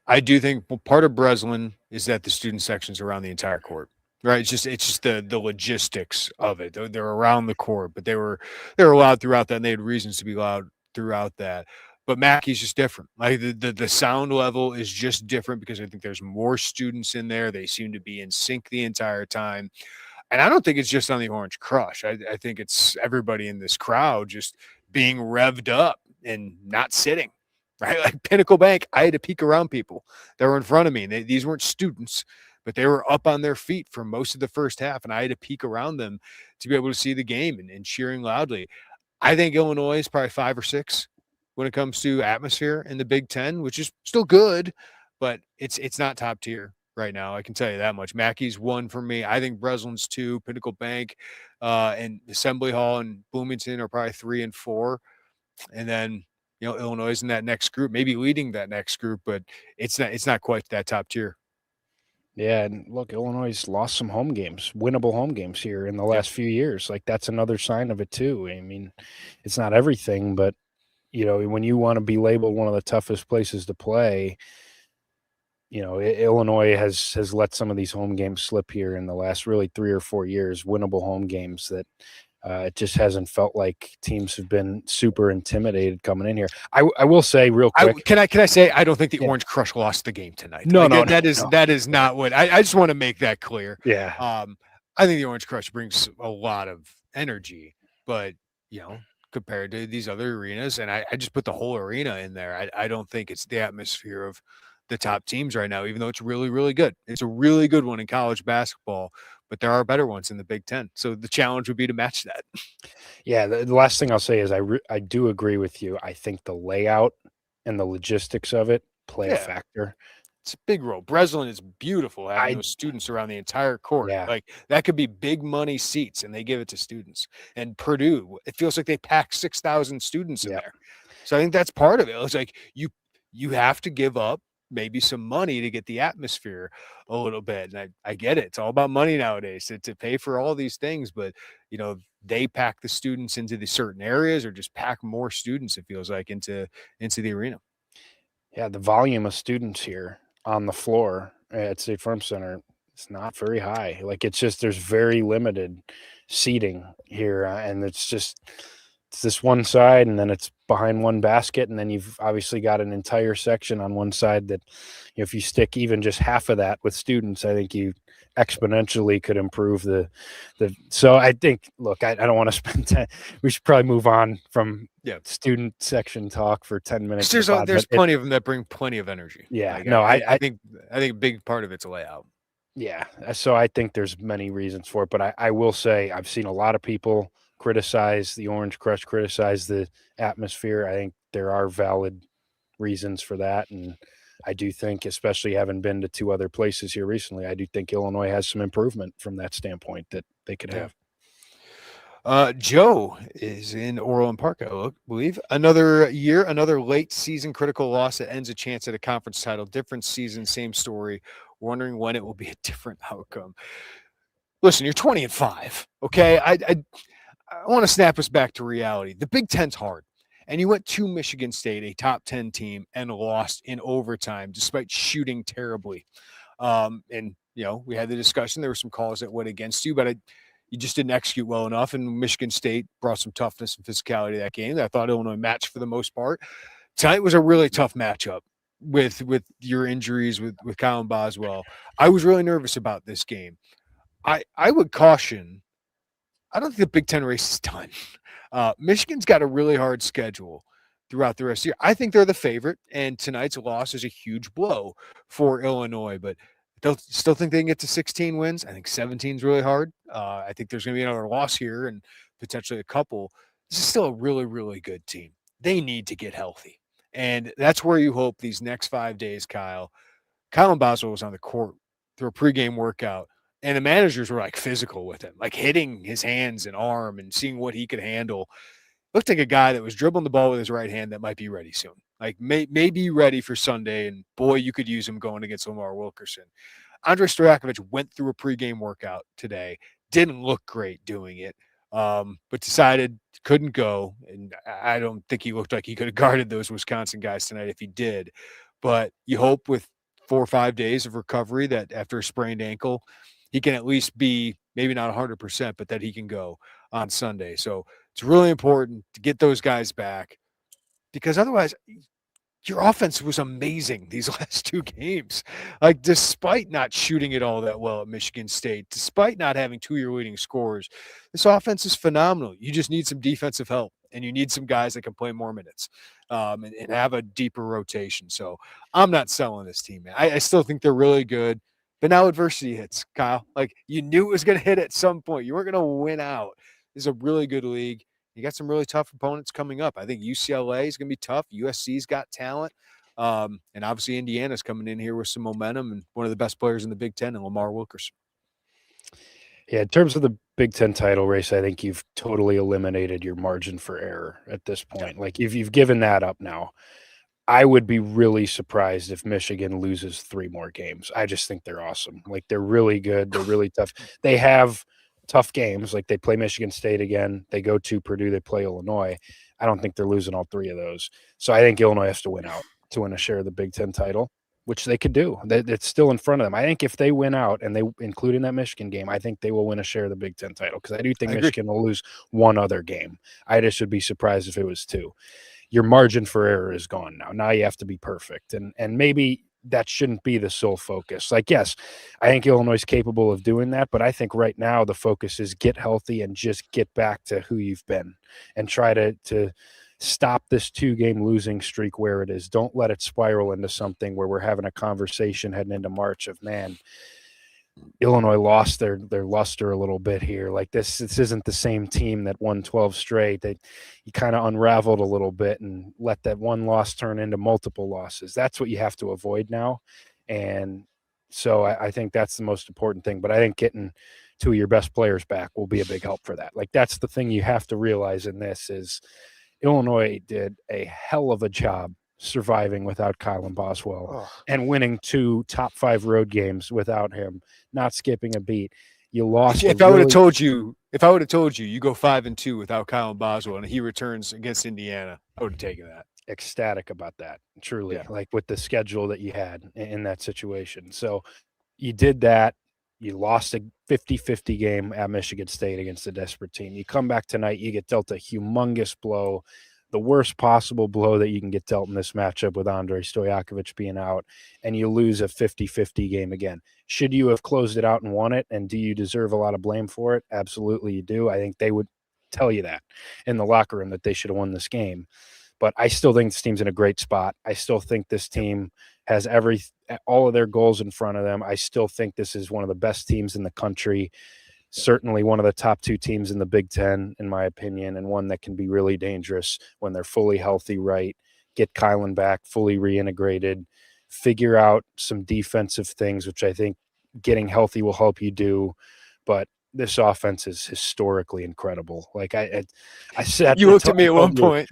I do think part of Breslin is that the student section's around the entire court. Right, it's just the logistics of it. They're around the court, but they were loud throughout that, and they had reasons to be loud throughout that. But Mackey's just different. Like the sound level is just different because I think there's more students in there. They seem to be in sync the entire time. And I don't think it's just on the Orange Crush. I think it's everybody in this crowd just being revved up and not sitting, right? Like Pinnacle Bank, I had to peek around people that were in front of me. And these weren't students, but they were up on their feet for most of the first half. And I had to peek around them to be able to see the game and cheering loudly. I think Illinois is probably 5 or 6 when it comes to atmosphere in the Big Ten, which is still good, but it's not top tier right now. I can tell you that much. Mackey's 1 for me. I think Breslin's 2, Pinnacle Bank, and Assembly Hall and Bloomington are probably 3 and 4. And then, Illinois is in that next group, maybe leading that next group, but it's not quite that top tier. Yeah, and look, Illinois lost some home games, winnable home games here in the last few years. Like that's another sign of it too. I mean, it's not everything, but when you want to be labeled one of the toughest places to play, Illinois has let some of these home games slip here in the last really 3 or 4 years, winnable home games that it just hasn't felt like teams have been super intimidated coming in here. I will say real quick. Can I say I don't think the Orange Crush lost the game tonight. No, that is not what I just want to make that clear. Yeah. I think the Orange Crush brings a lot of energy, but compared to these other arenas, and I just put the whole arena in there. I don't think it's the atmosphere of the top teams right now, even though it's really, really good. It's a really good one in college basketball, but there are better ones in the Big Ten. So the challenge would be to match that. Yeah, the last thing I'll say is I do agree with you. I think the layout and the logistics of it play a factor. It's a big role. Breslin is beautiful having those students around the entire court. Yeah. Like that could be big money seats, and they give it to students. And Purdue, it feels like they pack 6,000 students in there. So I think that's part of it. It's like you have to give up maybe some money to get the atmosphere a little bit. And I get it. It's all about money nowadays to pay for all these things. But, they pack the students into the certain areas or just pack more students, it feels like, into the arena. Yeah, the volume of students here on the floor at State Farm Center, It's not very high. Like, it's just there's very limited seating here, and it's this one side, and then it's behind one basket, and then you've obviously got an entire section on one side that, if you stick even just half of that with students, I think you exponentially could improve the. So I think, look, I don't want to spend 10. We should probably move on from student section talk for 10 minutes. There's plenty of them that bring plenty of energy. Yeah, like, no, I think a big part of it's a layout. Yeah, so I think there's many reasons for it, but I will say I've seen a lot of people criticize the Orange Crush, criticize the atmosphere. I think there are valid reasons for that, and I do think, especially having been to 2 other places here recently, I do think Illinois has some improvement from that standpoint that they could have. Joe is in Orland Park, I believe. Another year, another late season critical loss that ends a chance at a conference title. Different season, same story. Wondering when it will be a different outcome. Listen, you're 20-5. Okay, I want to snap us back to reality. The Big Ten's hard, and you went to Michigan State, a top 10 team, and lost in overtime despite shooting terribly. And we had the discussion. There were some calls that went against you, but you just didn't execute well enough. And Michigan State brought some toughness and physicality to that game that I thought Illinois matched for the most part. Tonight was a really tough matchup with your injuries with Kyle and Boswell. I was really nervous about this game. I would caution. I don't think the Big Ten race is done. Michigan's got a really hard schedule throughout the rest of the year. I think they're the favorite, and tonight's loss is a huge blow for Illinois, but they'll still think they can get to 16 wins. I think 17 is really hard. I think there's going to be another loss here and potentially a couple. This is still a really, really good team. They need to get healthy. And that's where you hope these next 5 days, Kyle and Boswell was on the court through a pregame workout, and the managers were like physical with him, like hitting his hands and arm and seeing what he could handle. Looked like a guy that was dribbling the ball with his right hand that might be ready soon. Like may be ready for Sunday, and boy, you could use him going against Lamar Wilkerson. Andrei Stojakovic went through a pregame workout today. Didn't look great doing it, but decided couldn't go. And I don't think he looked like he could have guarded those Wisconsin guys tonight if he did. But you hope with 4 or 5 days of recovery that after a sprained ankle, he can at least be maybe not 100%, but that he can go on Sunday. So it's really important to get those guys back because otherwise your offense was amazing these last 2 games. Like, despite not shooting it all that well at Michigan State, despite not having 2 of your leading scorers, this offense is phenomenal. You just need some defensive help, and you need some guys that can play more minutes and have a deeper rotation. So I'm not selling this team, man. I still think they're really good. But now adversity hits, Kyle. Like, you knew it was going to hit at some point. You weren't going to win out. This is a really good league. You got some really tough opponents coming up. I think UCLA is going to be tough. USC's got talent. And obviously Indiana's coming in here with some momentum and one of the best players in the Big Ten, and Lamar Wilkerson. Yeah, in terms of the Big Ten title race, I think you've totally eliminated your margin for error at this point. Yeah. Like, if you've given that up now, I would be really surprised if Michigan loses 3 more games. I just think they're awesome. Like, they're really good. They're really tough. They have tough games. Like, they play Michigan State again. They go to Purdue. They play Illinois. I don't think they're losing all 3 of those. So I think Illinois has to win out to win a share of the Big Ten title, which they could do. It's still in front of them. I think if they win out and they include in that Michigan game, I think they will win a share of the Big Ten title because I do think Michigan will lose 1 other game. I just would be surprised if it was 2. Your margin for error is gone now. Now you have to be perfect. And maybe that shouldn't be the sole focus. Like, yes, I think Illinois is capable of doing that, but I think right now the focus is get healthy and just get back to who you've been and try to stop this 2-game losing streak where it is. Don't let it spiral into something where we're having a conversation heading into March of, man, Illinois lost their luster a little bit here. Like, this isn't the same team that won 12 straight. You kind of unraveled a little bit and let that one loss turn into multiple losses. That's what you have to avoid now. And so I think that's the most important thing. But I think getting 2 of your best players back will be a big help for that. Like, that's the thing you have to realize in this is Illinois did a hell of a job surviving without Kyle and Boswell and winning 2 top 5 road games without him, not skipping a beat. You lost. If I would have told you, you go 5-2 without Kyle and Boswell and he returns against Indiana, I would have taken that. Ecstatic about that, truly, like with the schedule that you had in that situation. So you did that. You lost a 50-50 game at Michigan State against a desperate team. You come back tonight, you get dealt a humongous blow, the worst possible blow that you can get dealt in this matchup with Andrei Stojakovic being out, and you lose a 50-50 game again. Should you have closed it out and won it, and do you deserve a lot of blame for it? Absolutely you do. I think they would tell you that in the locker room, that they should have won this game. But I still think this team's in a great spot. I still think this team has all of their goals in front of them. I still think this is one of the best teams in the country. Certainly one of the top 2 teams in the Big Ten, in my opinion, and one that can be really dangerous when they're fully healthy, right? Get Kylan back, fully reintegrated, figure out some defensive things, which I think getting healthy will help you do. But this offense is historically incredible. Like I said, you looked at me at one point.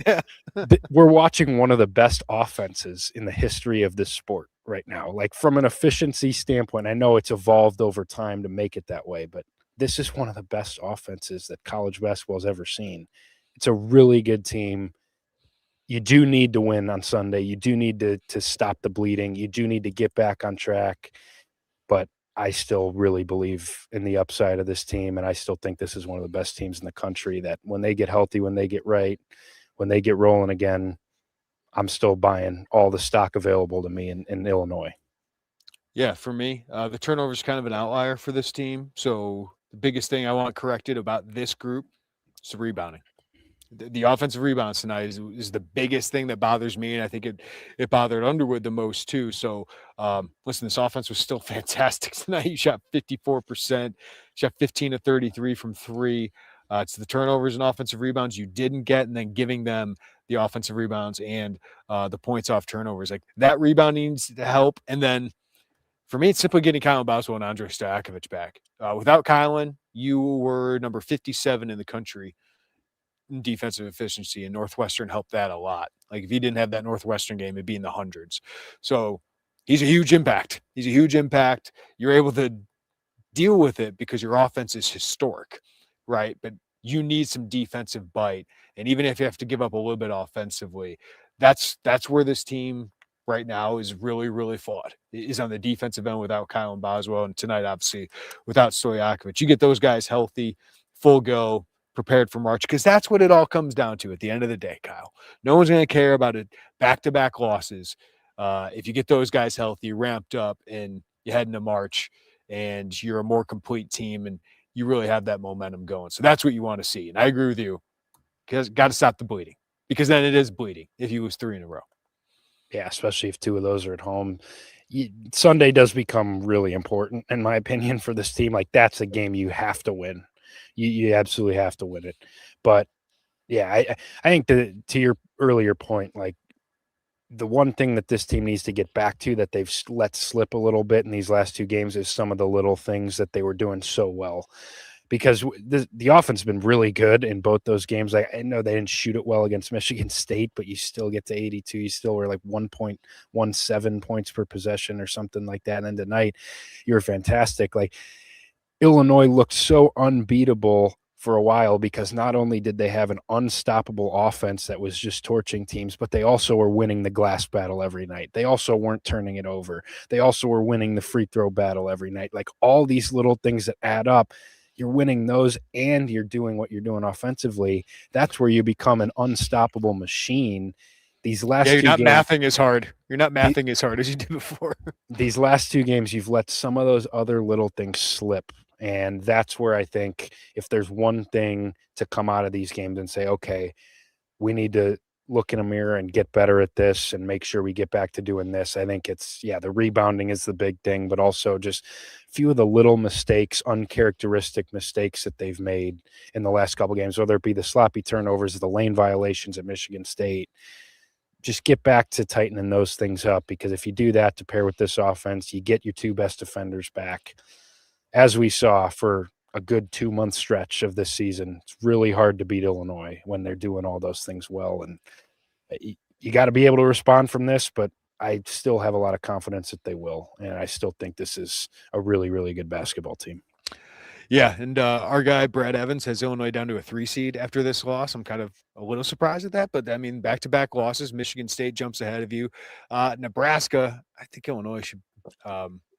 We're watching one of the best offenses in the history of this sport right now. Like from an efficiency standpoint, I know it's evolved over time to make it that way, but this is one of the best offenses that college basketball has ever seen. It's a really good team. You do need to win on Sunday. You do need to stop the bleeding. You do need to get back on track. But I still really believe in the upside of this team, and I still think this is one of the best teams in the country, that when they get healthy, when they get right, when they get rolling again, I'm still buying all the stock available to me in Illinois. Yeah, for me, the turnover is kind of an outlier for this team. So the biggest thing I want corrected about this group is the rebounding. The offensive rebounds tonight is the biggest thing that bothers me, and I think it bothered Underwood the most too. So, listen, this offense was still fantastic tonight. You shot 54%, shot 15 to 33 from 3. It's the turnovers and offensive rebounds you didn't get, and then giving them the offensive rebounds and the points off turnovers. Like that rebounding needs to help, and then for me, it's simply getting Kylan Boswell and Andrei Stojakovic back. Without Kylan, you were number 57 in the country in defensive efficiency, and Northwestern helped that a lot. Like if he didn't have that Northwestern game, it'd be in the hundreds. So he's a huge impact. He's a huge impact. You're able to deal with it because your offense is historic, right? But you need some defensive bite. And even if you have to give up a little bit offensively, that's where this team right now is really, really flawed, is on the defensive end without Kylan Boswell. And tonight, obviously, without Stojakovic. You get those guys healthy, full go, prepared for March, because that's what it all comes down to at the end of the day, Kyle. No one's going to care about it. Back-to-back losses. If you get those guys healthy, ramped up, and you head into March, and you're a more complete team, and you really have that momentum going. So that's what you want to see. And I agree with you, because got to stop the bleeding, because then it is bleeding if you lose 3 in a row. Yeah, especially if 2 of those are at home. Sunday does become really important, in my opinion, for this team. Like that's a game you have to win. You absolutely have to win it. But yeah, I think to your earlier point, like the one thing that this team needs to get back to that they've let slip a little bit in these last 2 games is some of the little things that they were doing so well. Because the offense has been really good in both those games. I know they didn't shoot it well against Michigan State, but you still get to 82. You still were like 1.17 points per possession or something like that. And then tonight, you were fantastic. Like Illinois looked so unbeatable for a while because not only did they have an unstoppable offense that was just torching teams, but they also were winning the glass battle every night. They also weren't turning it over. They also were winning the free throw battle every night. Like all these little things that add up, you're winning those and you're doing what you're doing offensively. That's where you become an unstoppable machine. These last you're 2 not games, mathing as hard. You're not mathing as hard as you did before. these last 2 games, you've let some of those other little things slip. And that's where I think if there's one thing to come out of these games and say, okay, we need to look in a mirror and get better at this and make sure we get back to doing this. I think it's, the rebounding is the big thing, but also just a few of the little mistakes, uncharacteristic mistakes that they've made in the last couple games, whether it be the sloppy turnovers, the lane violations at Michigan State. Just get back to tightening those things up, because if you do that to pair with this offense, you get your 2 best defenders back. As we saw for a good 2-month stretch of this season, it's really hard to beat Illinois when they're doing all those things well. And you got to be able to respond from this, but I still have a lot of confidence that they will. And I still think this is a really, really good basketball team. Yeah, and our guy Brad Evans has Illinois down to a 3 seed after this loss. I'm kind of a little surprised at that, but I mean, back-to-back losses. Michigan State jumps ahead of you. Nebraska, I think Illinois should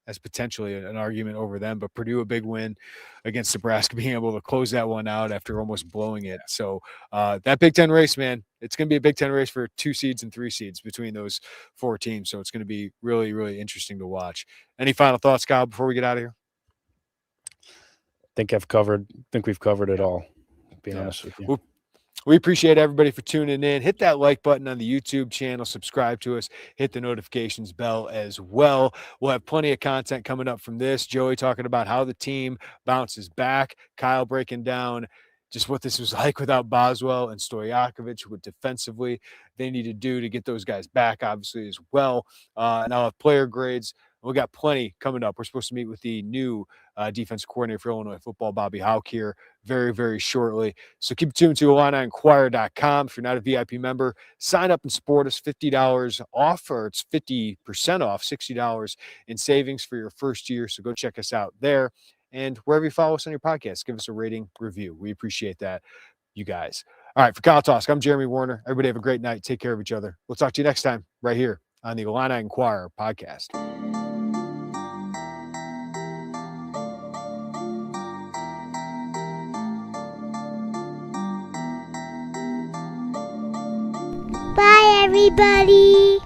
as potentially an argument over them. But Purdue, a big win against Nebraska, being able to close that one out after almost blowing it. So that Big Ten race, man, it's going to be a Big Ten race for 2 seeds and 3 seeds between those 4 teams. So it's going to be really, really interesting to watch. Any final thoughts, Kyle, before we get out of here? Think we've covered it all, to be honest with you. We appreciate everybody for tuning in. Hit that like button on the YouTube channel. Subscribe to us. Hit the notifications bell as well. We'll have plenty of content coming up from this. Joey talking about how the team bounces back. Kyle breaking down just what this was like without Boswell and Stojakovic, what defensively they need to do to get those guys back, obviously, as well. And I'll have player grades. We got plenty coming up. We're supposed to meet with the new defensive coordinator for Illinois football, Bobby Houck, here very, very shortly. So keep tuned to IlliniInquirer.com. If you're not a VIP member, sign up and support us. $50 off, or it's 50% off, $60 in savings for your first year. So go check us out there. And wherever you follow us on your podcast, give us a rating, review. We appreciate that, you guys. All right, for Kyle Tausk, I'm Jeremy Werner. Everybody have a great night. Take care of each other. We'll talk to you next time right here on the Illini Inquirer podcast. Bye, everybody.